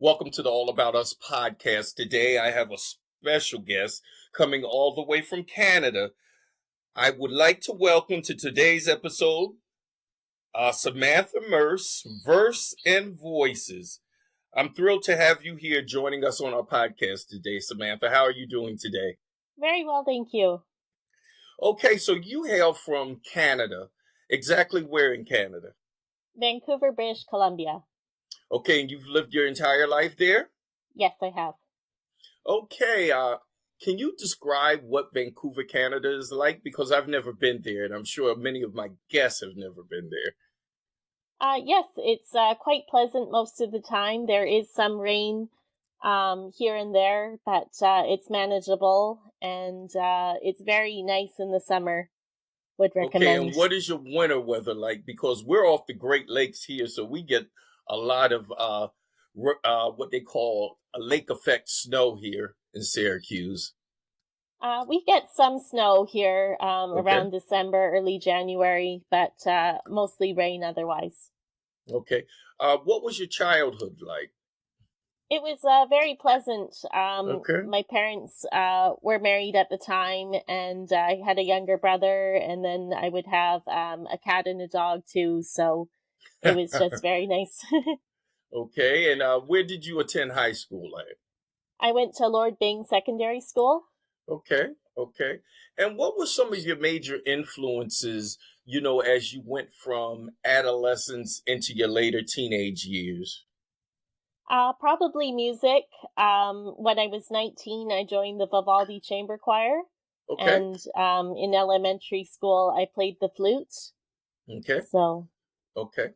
Welcome to the All About Us podcast. Today I have a special guest coming all the way from Canada. I would like to welcome to today's episode Samantha Merz, Verse and Voices. I'm thrilled to have you here joining us on our podcast today, Samantha. How are you doing today? Very well, thank you. Okay, so you hail from Canada. Exactly where in Canada? Vancouver, British Columbia. Okay, and you've lived your entire life there? Yes, I have. Okay, can you describe what Vancouver, Canada is like? Because I've never been there, and I'm sure many of my guests have never been there. Yes, it's quite pleasant most of the time. There is some rain here and there, but it's manageable, and it's very nice in the summer. Would recommend. Okay, and what is your winter weather like? Because we're off the Great Lakes here, so we get a lot of what they call a lake effect snow here in Syracuse. We get some snow here around December, early January, but mostly rain otherwise. Okay. What was your childhood like? It was very pleasant. My parents were married at the time, and I had a younger brother, and then I would have a cat and a dog too, so it was just very nice. Okay, and where did you attend high school at? I went to Lord Byng Secondary School. Okay. And what were some of your major influences, as you went from adolescence into your later teenage years? Probably music. When I was 19, I joined the Vivaldi Chamber Choir. Okay. And in elementary school, I played the flute. Okay. Okay.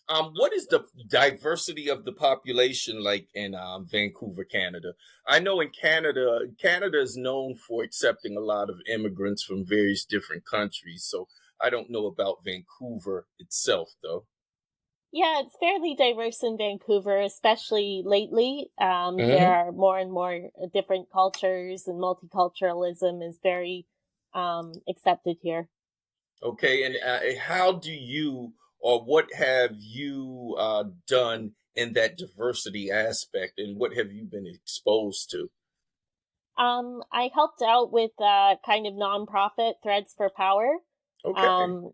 What is the diversity of the population like in Vancouver, Canada? I know in Canada is known for accepting a lot of immigrants from various different countries. So I don't know about Vancouver itself, though. Yeah, it's fairly diverse in Vancouver, especially lately. There are more and more different cultures, and multiculturalism is very accepted here. Okay, and how do you, or what have you done in that diversity aspect, and what have you been exposed to? I helped out with kind of nonprofit Threads for Power. Okay.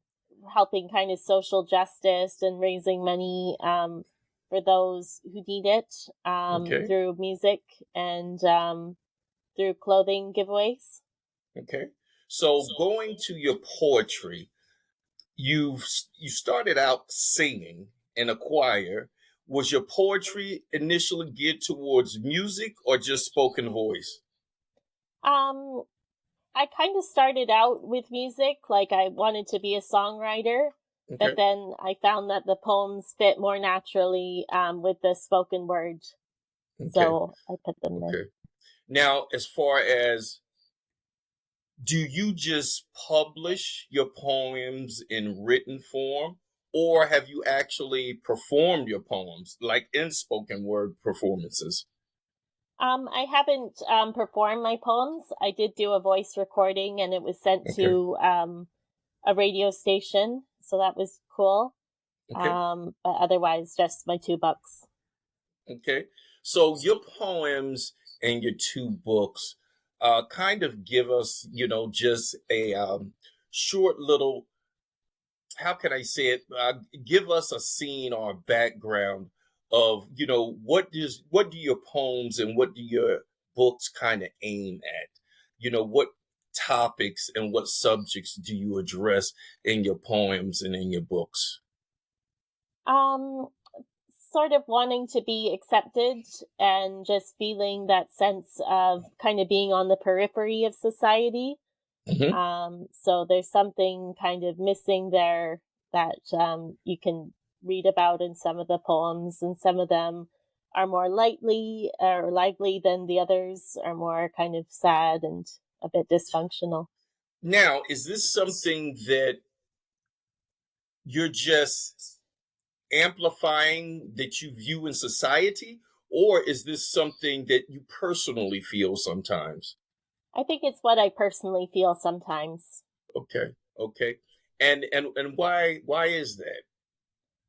Helping kind of social justice and raising money for those who need it through music and through clothing giveaways. Okay. So going to your poetry, you started out singing in a choir. Was your poetry initially geared towards music or just spoken voice? I kind of started out with music, like I wanted to be a songwriter, but then I found that the poems fit more naturally with the spoken word. So I put them there. Now, as far as, do you just publish your poems in written form, or have you actually performed your poems, like in spoken word performances? I haven't performed my poems. I did do a voice recording, and it was sent Okay. to a radio station, so that was cool. Okay. But otherwise, just my 2 books. Okay. So your poems and your 2 books kind of give us, just a short little, how can I say it? Give us a scene or a background of, what do your poems and what do your books kind of aim at? What topics and what subjects do you address in your poems and in your books? Um, Sort of wanting to be accepted and just feeling that sense of kind of being on the periphery of society. Hmm. So there's something kind of missing there that you can read about in some of the poems, and some of them are more lightly or lively than the others are more kind of sad and a bit dysfunctional. Now, is this something that you're just amplifying that you view in society, or is this something that you personally feel sometimes? I think it's what I personally feel sometimes. Okay. Okay. And why is that?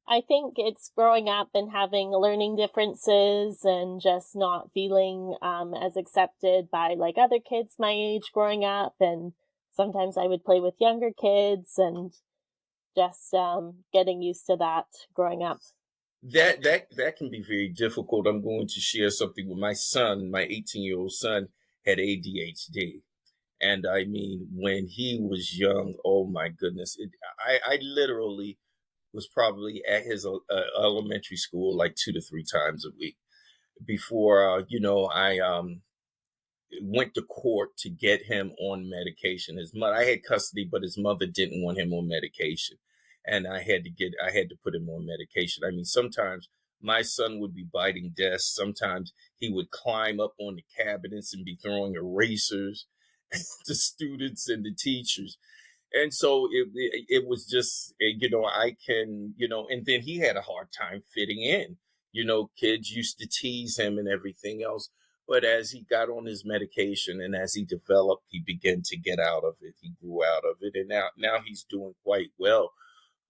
I think it's growing up and having learning differences and just not feeling as accepted by like other kids my age growing up. And sometimes I would play with younger kids and just getting used to that growing up. That can be very difficult. I'm going to share something with my son. My 18-year-old son had ADHD. And I mean, when he was young, oh my goodness, I literally was probably at his elementary school like 2 to 3 times a week before, I went to court to get him on medication. His mother, I had custody, but his mother didn't want him on medication, and I had to put him on medication. I mean, sometimes my son would be biting desks. Sometimes he would climb up on the cabinets and be throwing erasers at the students and the teachers. And so it was just, I can, and then he had a hard time fitting in. Kids used to tease him and everything else. But as he got on his medication and as he developed, he began to get out of it. He grew out of it, and now he's doing quite well.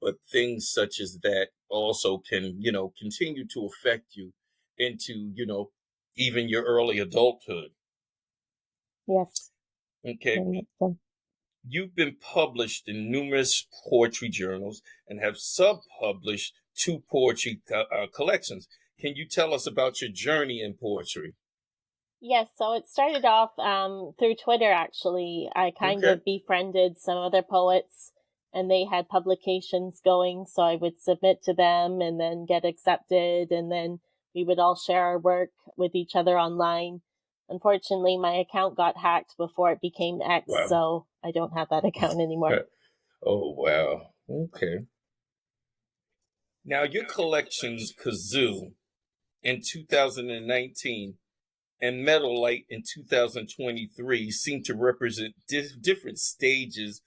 But things such as that also can, continue to affect you into, even your early adulthood. Yes, Okay. very much so. You've been published in numerous poetry journals and have sub-published 2 poetry collections. Can you tell us about your journey in poetry? Yes, so it started off through Twitter, actually. I kind Okay. of befriended some other poets, and they had publications going, so I would submit to them and then get accepted, and then we would all share our work with each other online. Unfortunately, my account got hacked before it became X, Wow. so I don't have that account anymore. Oh, wow. Okay. Now, your collections, Kazoo, in 2019 and Metal Light in 2023, seem to represent different stages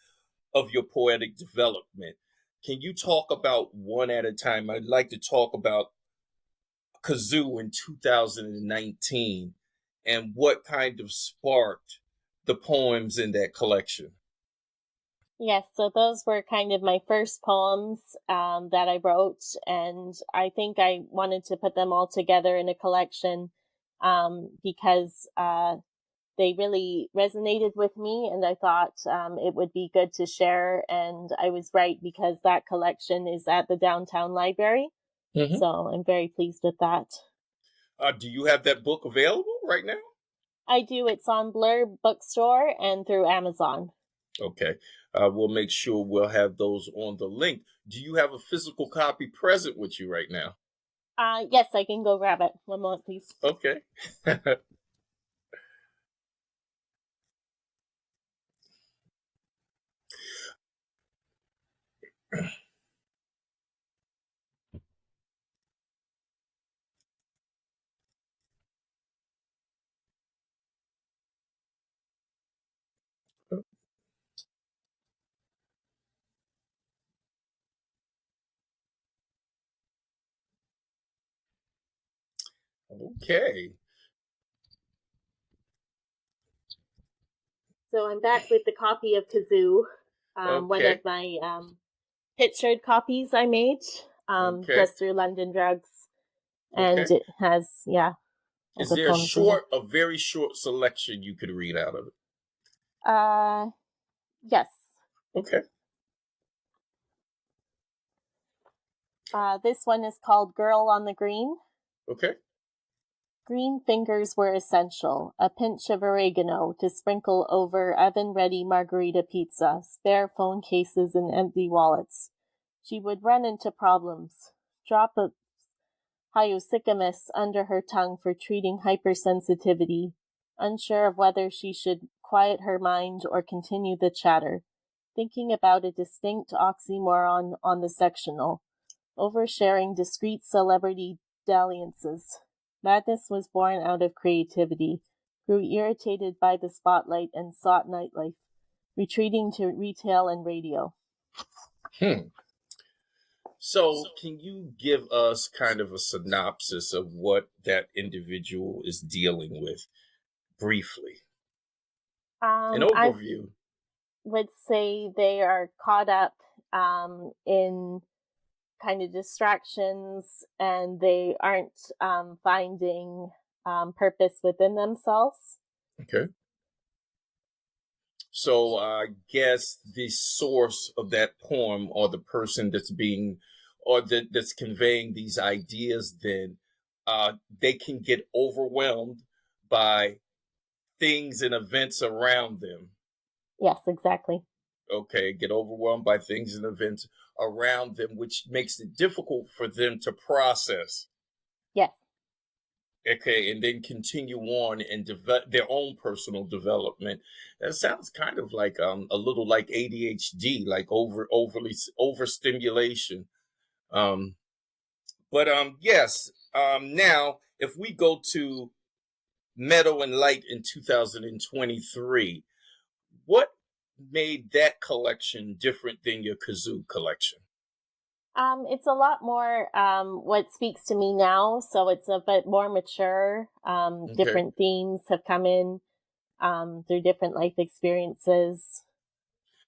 of your poetic development. Can you talk about one at a time? I'd like to talk about Kazoo in 2019 and what kind of sparked the poems in that collection. Yes, so those were kind of my first poems that I wrote, and I think I wanted to put them all together in a collection because they really resonated with me, and I thought it would be good to share. And I was right, because that collection is at the downtown library, Mm-hmm. so I'm very pleased with that. Do you have that book available right now? I do. It's on Blurb Bookstore and through Amazon. Okay. We'll make sure we'll have those on the link. Do you have a physical copy present with you right now? Yes, I can go grab it. One moment, please. Okay. Okay. So I'm back with the copy of Kazoo, one Okay. of my pictured copies I made Okay. just through London Drugs, and Okay. it has all Is the there poems in a very short selection you could read out of it? it. Yes. Okay. This one is called "Girl on the Green." Okay. Green fingers were essential, a pinch of oregano to sprinkle over oven-ready margarita pizza, spare phone cases and empty wallets. She would run into problems, drop a hyoscyamus under her tongue for treating hypersensitivity, unsure of whether she should quiet her mind or continue the chatter, thinking about a distinct oxymoron on the sectional, oversharing discreet celebrity dalliances. Madness was born out of creativity, grew irritated by the spotlight and sought nightlife, retreating to retail and radio. So, can you give us kind of a synopsis of what that individual is dealing with briefly? An I overview. would say they are caught up in kind of distractions and they aren't finding purpose within themselves. Okay. So I guess the source of that poem or the person that's conveying these ideas, then they can get overwhelmed by things and events around them. Yes, exactly. Okay, get overwhelmed by things and events around them, which makes it difficult for them to process. Yes. Okay, and then continue on and develop their own personal development. That sounds kind of like a little like ADHD, like overly overstimulation. Um, but yes. Now, if we go to Meadow and Light in 2023, what made that collection different than your Kazoo collection? It's a lot more what speaks to me now, so it's a bit more mature. Okay. Different themes have come in through different life experiences.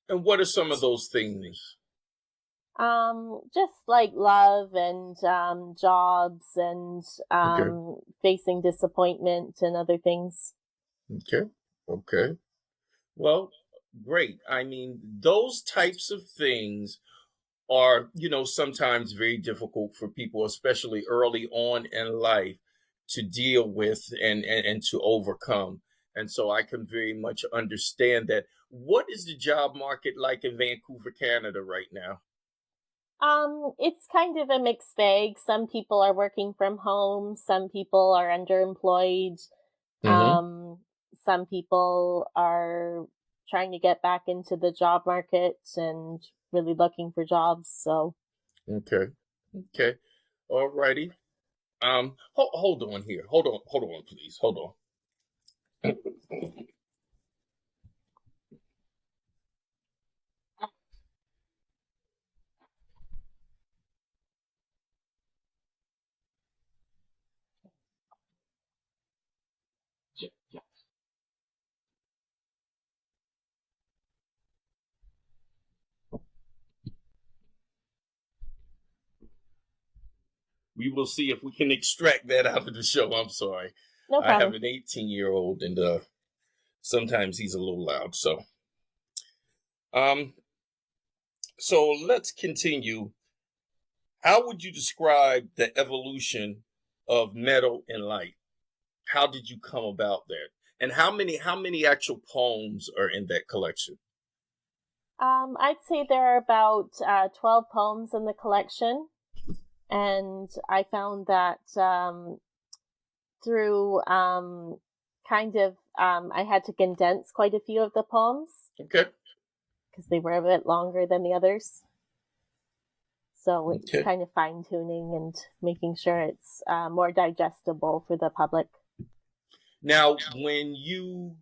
And what are some of those things? Just like love and jobs and Okay. facing disappointment and other things. Okay. Okay. Well, great. I mean, those types of things are, sometimes very difficult for people, especially early on in life, to deal with and to overcome. And so I can very much understand that. What is the job market like in Vancouver, Canada right now? It's kind of a mixed bag. Some people are working from home, some people are underemployed. Mm-hmm. Some people are trying to get back into the job market and really looking for jobs. So Okay. Okay. All righty. Hold on here. Hold on, please. Hold on. We will see if we can extract that out of the show. I'm sorry. no I have problem. an 18-year-old, and sometimes he's a little loud. Um, so let's continue. How would you describe the evolution of Meadow and Light? How did you come about that? And how many actual poems are in that collection? I'd say there are about 12 poems in the collection. And I found that through I had to condense quite a few of the poems. Okay. Because they were a bit longer than the others. So it's Okay. kind of fine tuning and making sure it's more digestible for the public. Now, when you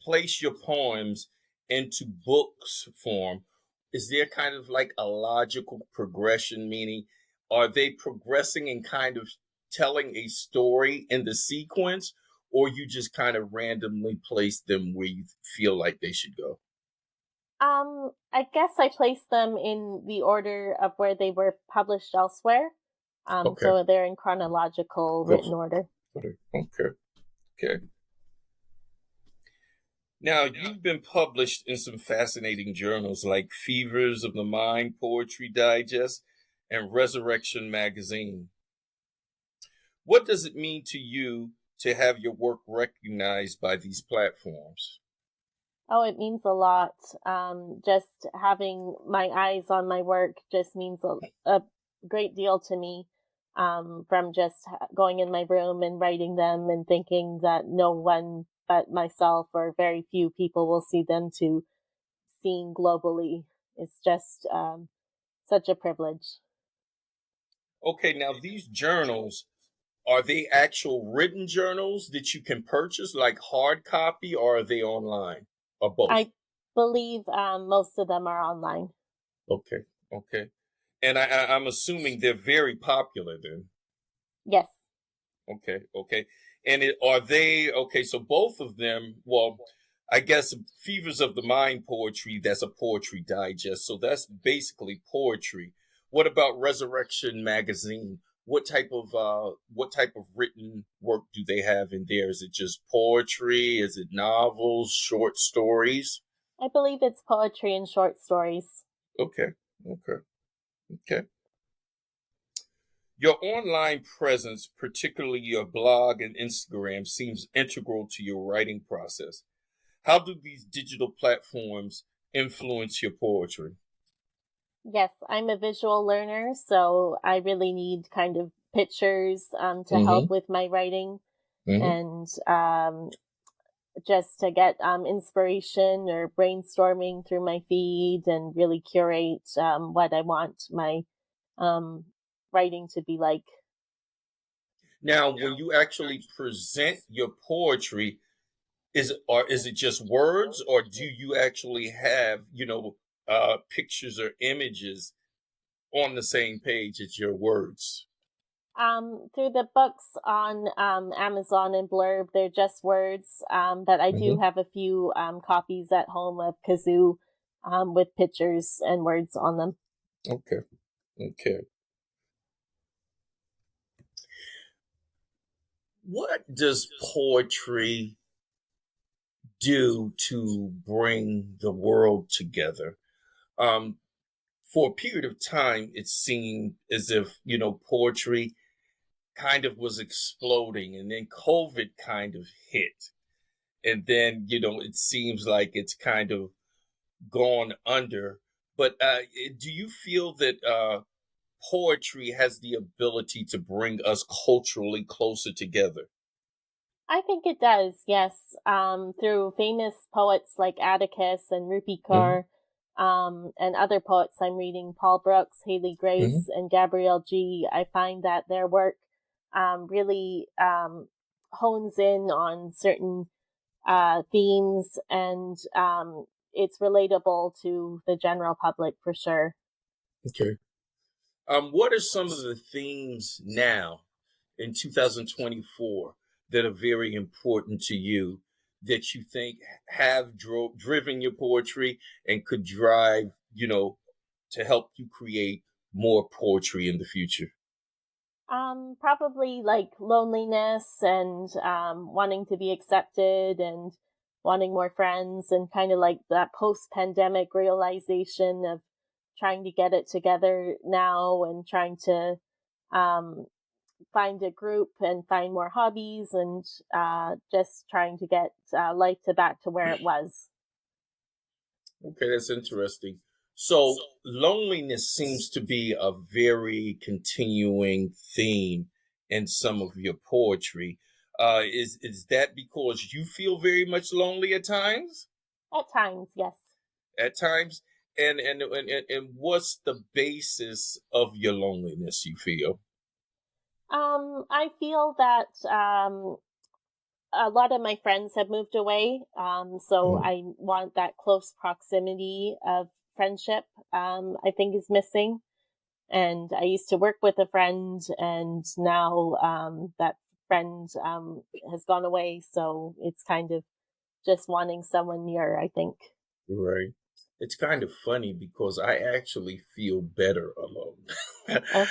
place your poems into books form, is there kind of like a logical progression? Meaning, are they progressing in kind of telling a story in the sequence, or you just kind of randomly place them where you feel like they should go? I guess I placed them in the order of where they were published elsewhere. Okay. So they're in chronological written order. Okay. Okay. Now, you've been published in some fascinating journals like Fevers of the Mind, Poetry Digest, and Resurrection Magazine. What does it mean to you to have your work recognized by these platforms? Oh, it means a lot. Just having my eyes on my work just means a great deal to me. From just going in my room and writing them and thinking that no one but myself or very few people will see them, to seeing globally. It's just such a privilege. Okay, now these journals, are they actual written journals that you can purchase, like hard copy, or are they online, or both? I believe most of them are online. Okay, okay. And I'm assuming they're very popular then. Yes. Okay, okay. And are they okay? So both of them. Well, I guess Fevers of the Mind poetry. That's a poetry digest. So that's basically poetry. What about Resurrection Magazine? What type of written work do they have in there? Is it just poetry? Is it novels, short stories? I believe it's poetry and short stories. Okay, okay, okay. Your online presence, particularly your blog and Instagram, seems integral to your writing process. How do these digital platforms influence your poetry? Yes, I'm a visual learner, so I really need kind of pictures to Mm-hmm. help with my writing, Mm-hmm. and just to get inspiration or brainstorming through my feed and really curate what I want my um, writing to be like. Now, when you actually present your poetry, is it just words, or do you actually have pictures or images on the same page as your words? Through the books on Amazon and Blurb, they're just words, but I do Mm-hmm. have a few copies at home of Kazoo with pictures and words on them. Okay. Okay. What does poetry do to bring the world together? Um, for a period of time, it seemed as if, poetry kind of was exploding, and then COVID kind of hit. And then, it seems like it's kind of gone under. But do you feel that poetry has the ability to bring us culturally closer together? I think it does, yes. Through famous poets like Atticus and Rupi Hmm. Kaur, and other poets I'm reading, Paul Brooks, Haley Hmm. Grace, and Gabrielle G., I find that their work really hones in on certain themes, and it's relatable to the general public for sure. Okay. What are some of the themes now in 2024 that are very important to you that you think have driven your poetry and could drive, to help you create more poetry in the future? Probably like loneliness and wanting to be accepted and wanting more friends, and kind of like that post pandemic realization of trying to get it together now and trying to um, find a group and find more hobbies, and just trying to get life back to where it was. Okay, that's interesting. So, loneliness seems to be a very continuing theme in some of your poetry. Is that because you feel very much lonely at times? At times, yes. At times, and what's the basis of your loneliness? You feel? I feel that a lot of my friends have moved away, so Mm. I want that close proximity of friendship. I think is missing, And I used to work with a friend, and now that friend has gone away. So it's kind of just wanting someone near, I think. Right. It's kind of funny because I actually feel better alone. Oh,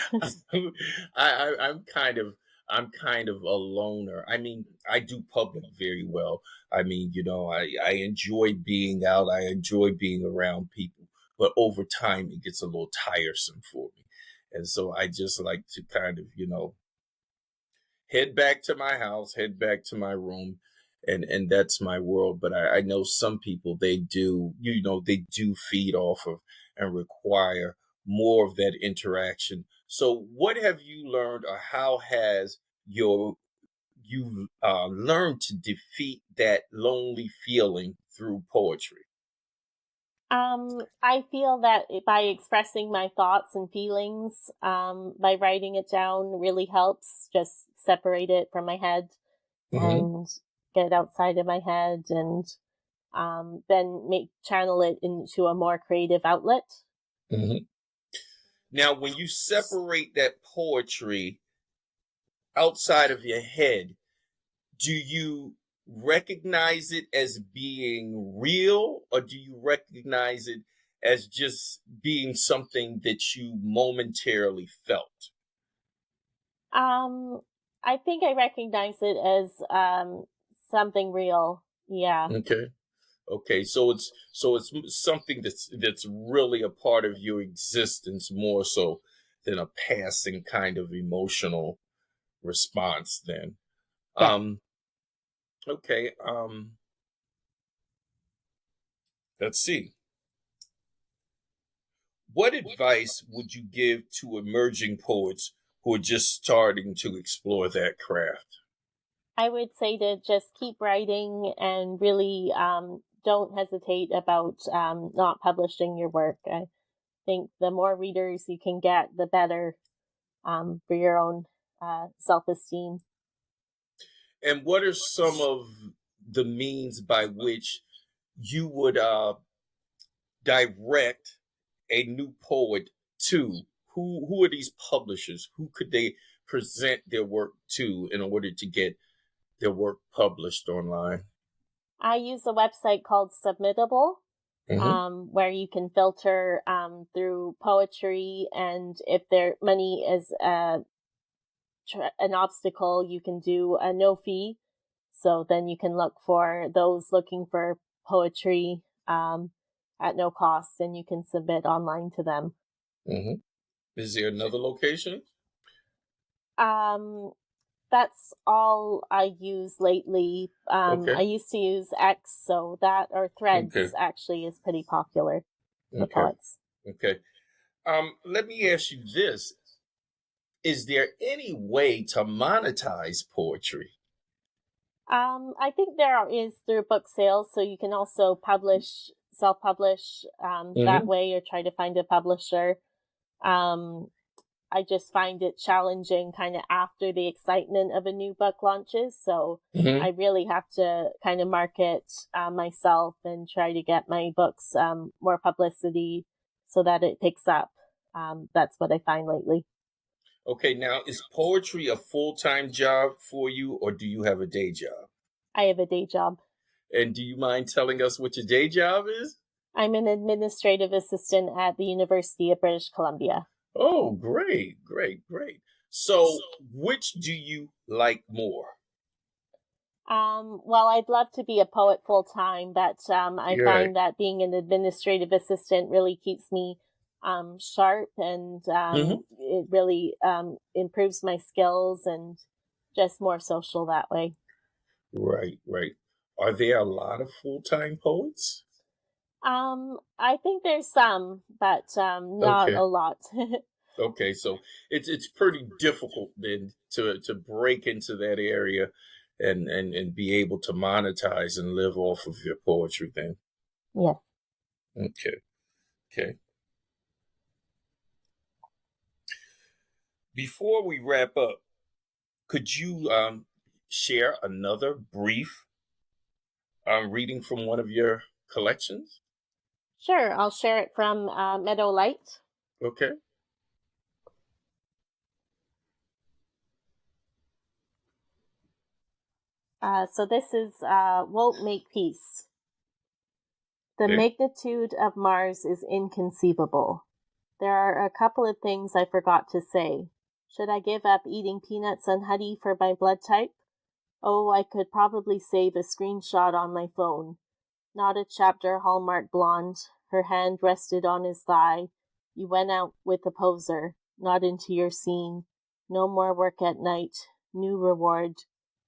I'm kind of a loner. I mean, I do public very well. I mean, I enjoy being out. I enjoy being around people, but over time it gets a little tiresome for me. And so I just like to kind of, head back to my house, head back to my room, and that's my world. But I know some people, they do feed off of and require more of that interaction. So what have you learned, or how has your you learned to defeat that lonely feeling through poetry? I feel that by expressing my thoughts and feelings, by writing it down really helps just separate it from my head Hmm. and get it outside of my head, and then channel it into a more creative outlet. Hmm. Now, when you separate that poetry outside of your head, do you recognize it as being real, or do you recognize it as just being something that you momentarily felt? Um, I think I recognize it as something real. Yeah, Okay. Okay, so it's something that's really a part of your existence, more so than a passing kind of emotional response then. yes. um okay, let's see. What advice would you give to emerging poets who are just starting to explore that craft? I would say to just keep writing and really don't hesitate about not publishing your work. I think the more readers you can get, the better for your own self esteem. And what are some of the means by which you would direct a new poet to? Who are these publishers? Who could they present their work to in order to get their work published online? I use a website called Submittable, Hmm. where you can filter through poetry, and if their money is an obstacle, you can do a no fee. So then you can look for those looking for poetry at no cost, and you can submit online to them. Hmm. Is there another location? Um, that's all I use lately. I Okay. used to use X, so that or Okay. Threads actually is pretty popular for Okay. poets. Okay. Let me ask you this. Is there any way to monetize poetry? I think is through book sales, so you can also self-publish that Hmm. way, or try to find a publisher. Um, I just find it challenging kind of after the excitement of a new book launches. So I Hmm. really have to kind of market myself and try to get my books more publicity so that it picks up. That's what I find lately. Okay, now is poetry a full-time job for you, or do you have a day job? I have a day job. And do you mind telling us what your day job is? I'm an administrative assistant at the University of British Columbia. Oh, great, great, great. So, which do you like more? Well, I'd love to be a poet full time, but I You're right. find that being an administrative assistant really keeps me sharp, and Hmm. it really improves my skills, and just more social that way. Right, right. Are there a lot of full-time poets? I think there's some, but not a Okay. lot. Okay, so it's pretty difficult then to break into that area and be able to monetize and live off of your poetry then. Yeah. Okay. Okay. Before we wrap up, could you share another brief reading from one of your collections? Sure, I'll share it from Meadow Light. Okay. So this is Won't Make Peace. The magnitude of Mars is inconceivable. There are a couple of things I forgot to say. Should I give up eating peanuts and honey for my blood type? Oh, I could probably save a screenshot on my phone. Not a chapter Hallmark blonde. Her hand rested on his thigh. You went out with a poser, not into your scene. No more work at night. New reward.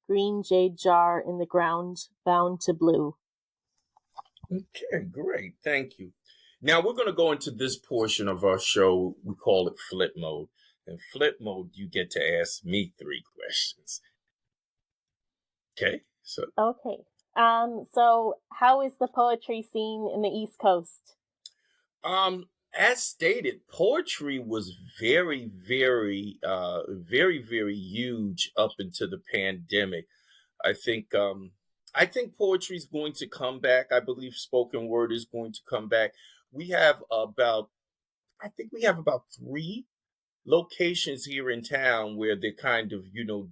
Green jade jar in the ground, bound to blue. Okay, great. Thank you. Now we're going to go into this portion of our show. We call it flip mode. In flip mode, you get to ask me 3 questions. Okay. Okay. So how is the poetry scene in the East Coast? As stated, poetry was very, very, very huge up into the pandemic. I think poetry is going to come back. I believe spoken word is going to come back. We have about 3 locations here in town where they're kind of,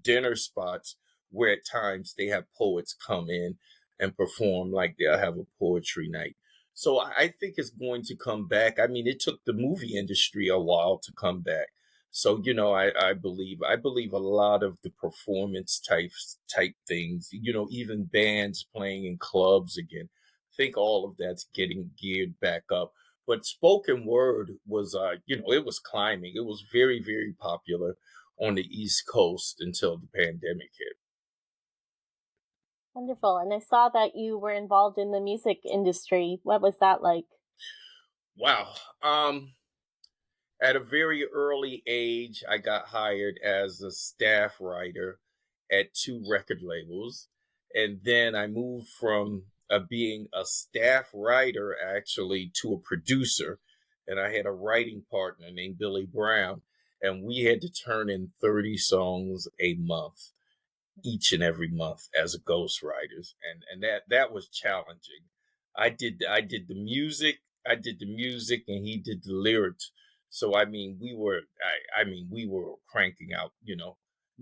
dinner spots where at times they have poets come in and perform, like they'll have a poetry night. So I think it's going to come back. I mean, it took the movie industry a while to come back. So, I believe a lot of the performance type things, even bands playing in clubs again. I think all of that's getting geared back up. But spoken word was, it was climbing. It was very, very popular on the East Coast until the pandemic hit. Wonderful. And I saw that you were involved in the music industry. What was that like? Wow. At a very early age, I got hired as a staff writer at 2 record labels. And then I moved from being a staff writer actually to a producer. And I had a writing partner named Billy Brown. And we had to turn in 30 songs a month, each and every month as a ghostwriters. And that was challenging. I did the music, and he did the lyrics. So we were cranking out,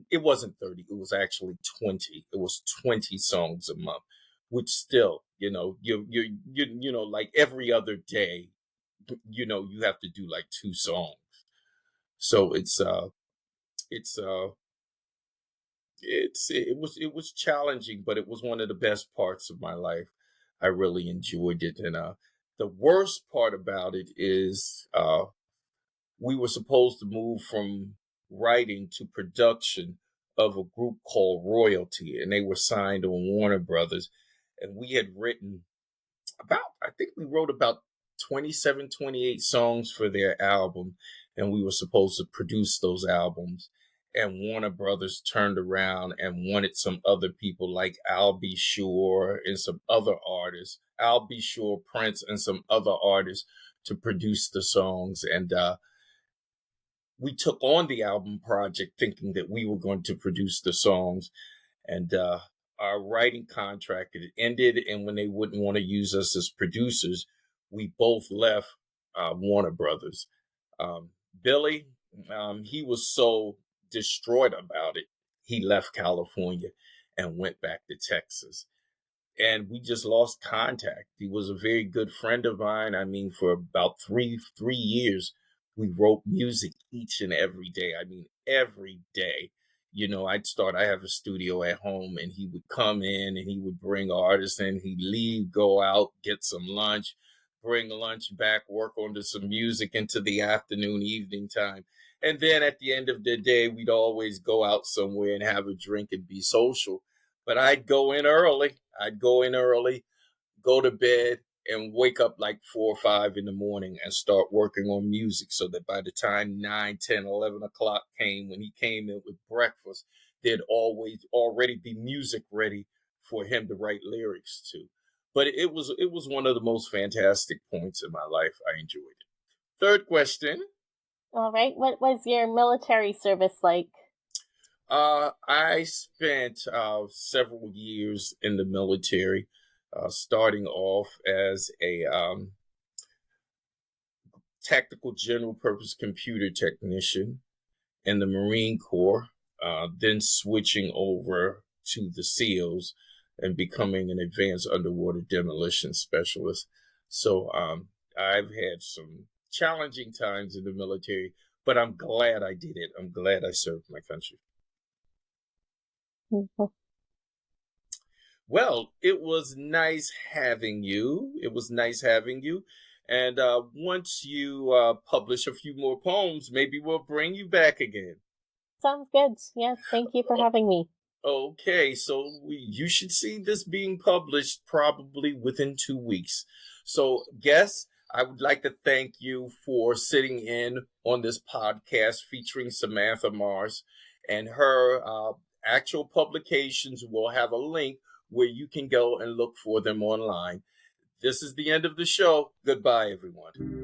it wasn't 30, it was actually 20. It was 20 songs a month, which still, like every other day, you have to do like 2 songs. So it was challenging, but it was one of the best parts of my life. I really enjoyed it. And the worst part about it is we were supposed to move from writing to production of a group called Royalty, and they were signed on Warner Brothers. And we had written I think we wrote about 27, 28 songs for their album, and we were supposed to produce those albums. And Warner Brothers turned around and wanted some other people like Al B. Sure and some other artists, Al B. Sure, Prince, and some other artists to produce the songs. And we took on the album project thinking that we were going to produce the songs. And our writing contract had ended, and when they wouldn't want to use us as producers, we both left Warner Brothers. Billy, he was so distraught about it, he left California and went back to Texas. And we just lost contact. He was a very good friend of mine. I mean, for about three years, we wrote music each and every day. I mean, every day. I have a studio at home, and he would come in and he would bring artists in. He'd leave, go out, get some lunch, bring lunch back, work onto some music into the afternoon, evening time. And then at the end of the day, we'd always go out somewhere and have a drink and be social. But I'd go in early. Go to bed, and wake up like 4 or 5 in the morning and start working on music, so that by the time 9, 10, 11 o'clock came, when he came in with breakfast, there'd always already be music ready for him to write lyrics to. But it was one of the most fantastic points in my life. I enjoyed it. Third question. All right. What was your military service like? I spent several years in the military, starting off as a tactical general purpose computer technician in the Marine Corps, then switching over to the SEALs and becoming an advanced underwater demolition specialist. So I've had some challenging times in the military, but I'm glad I did it. I'm glad I served my country. Mm-hmm. Well, it was nice having you. And once you publish a few more poems, maybe we'll bring you back again. Sounds good. Yes, thank you for having me. Okay, so you should see this being published probably within 2 weeks. So, guests, I would like to thank you for sitting in on this podcast featuring Samantha Merz, and her actual publications will have a link where you can go and look for them online. This is the end of the show. Goodbye, everyone.